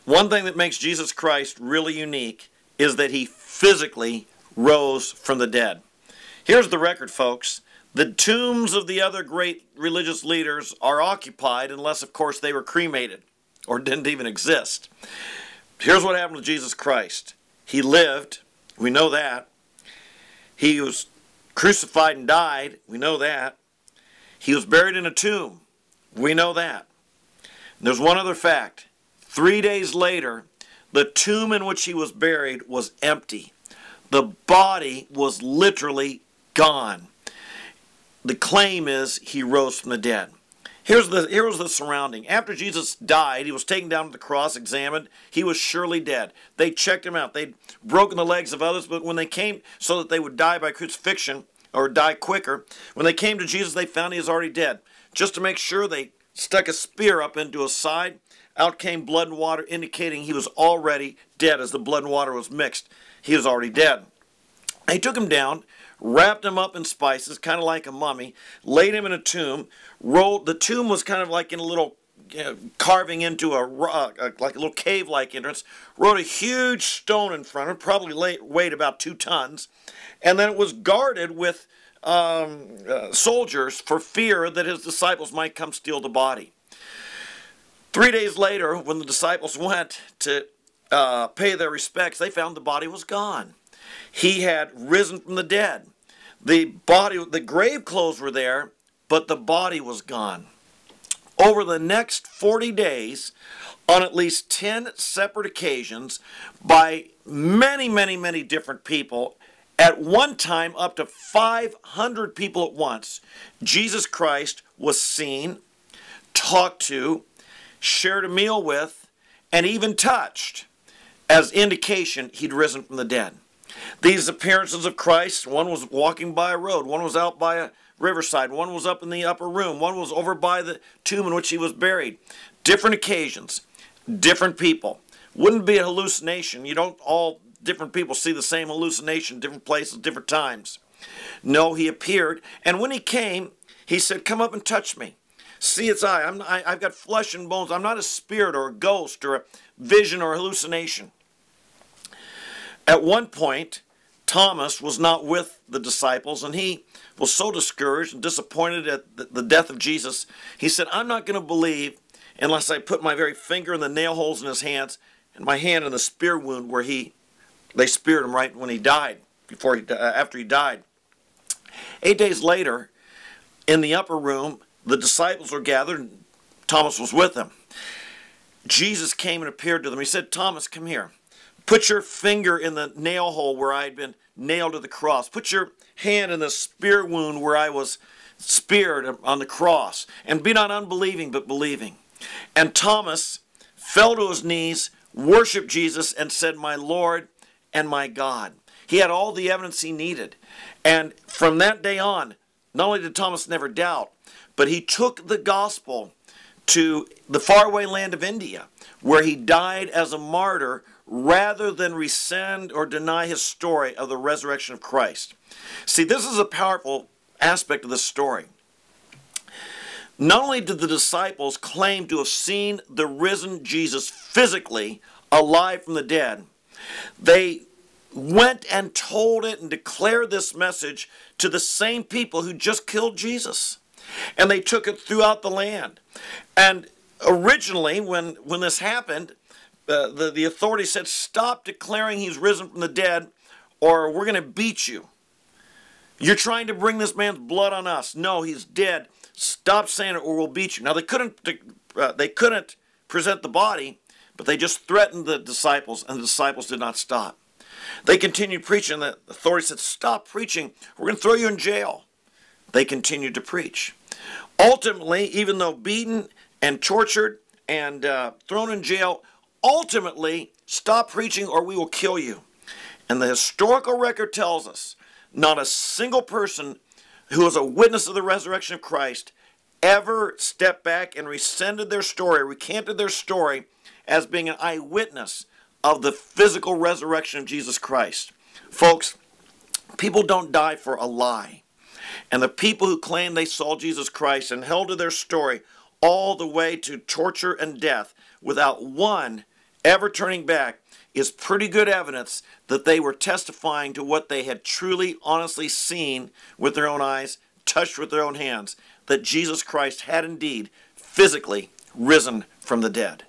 One thing that makes Jesus Christ really unique is that he physically rose from the dead. Here's the record, folks. The tombs of the other great religious leaders are occupied unless, of course, they were cremated or didn't even exist. Here's what happened to Jesus Christ. He lived. We know that. He was crucified and died. We know that. He was buried in a tomb. We know that. And there's one other fact. 3 days later, the tomb in which he was buried was empty. The body was literally gone. The claim is he rose from the dead. Here was the surrounding. After Jesus died, he was taken down to the cross, examined. He was surely dead. They checked him out. They'd broken the legs of others, but when they came so that they would die by crucifixion or die quicker, when they came to Jesus, they found he was already dead. Just to make sure, they stuck a spear up into his side. Out came blood and water, indicating he was already dead. As the blood and water was mixed, he was already dead. They took him down, wrapped him up in spices, kind of like a mummy, laid him in a tomb, rolled. The tomb was kind of like in a little carving into a like a little cave-like entrance. Wrote a huge stone in front of it, probably weighed about 2 tons, and then it was guarded with soldiers for fear that his disciples might come steal the body. 3 days later, when the disciples went to pay their respects, they found the body was gone. He had risen from the dead. The grave clothes were there, but the body was gone. Over the next 40 days, on at least 10 separate occasions, by many, many, many different people, at one time up to 500 people at once, Jesus Christ was seen, talked to, shared a meal with, and even touched, as indication he'd risen from the dead. These appearances of Christ, one was walking by a road, one was out by a riverside, one was up in the upper room, one was over by the tomb in which he was buried. Different occasions, different people. Wouldn't be a hallucination. You don't all different people see the same hallucination, different places, different times. No, he appeared, and when he came, he said, "Come up and touch me. See its eye. I've got flesh and bones. I'm not a spirit or a ghost or a vision or a hallucination." At one point, Thomas was not with the disciples, and he was so discouraged and disappointed at the death of Jesus, he said, "I'm not going to believe unless I put my very finger in the nail holes in his hands and my hand in the spear wound where they speared him right when he died, after he died." 8 days later, in the upper room, the disciples were gathered, and Thomas was with them. Jesus came and appeared to them. He said, "Thomas, come here. Put your finger in the nail hole where I had been nailed to the cross. Put your hand in the spear wound where I was speared on the cross. And be not unbelieving, but believing." And Thomas fell to his knees, worshiped Jesus, and said, "My Lord and my God." He had all the evidence he needed. And from that day on, not only did Thomas never doubt, but he took the gospel to the faraway land of India, where he died as a martyr rather than rescind or deny his story of the resurrection of Christ. See, this is a powerful aspect of this story. Not only did the disciples claim to have seen the risen Jesus physically alive from the dead, they went and told it and declared this message to the same people who just killed Jesus. And they took it throughout the land. And originally, when this happened, the authorities said, "Stop declaring he's risen from the dead, or we're going to beat you. You're trying to bring this man's blood on us. No, he's dead. Stop saying it, or we'll beat you." Now, they couldn't present the body, but they just threatened the disciples, and the disciples did not stop. They continued preaching. The authorities said, "Stop preaching. We're going to throw you in jail." They continued to preach. Ultimately, even though beaten and tortured and thrown in jail, ultimately, "Stop preaching or we will kill you." And the historical record tells us not a single person who was a witness of the resurrection of Christ ever stepped back and recanted their story as being an eyewitness of the physical resurrection of Jesus Christ. Folks, people don't die for a lie. And the people who claim they saw Jesus Christ and held to their story all the way to torture and death without one ever turning back is pretty good evidence that they were testifying to what they had truly, honestly seen with their own eyes, touched with their own hands, that Jesus Christ had indeed physically risen from the dead.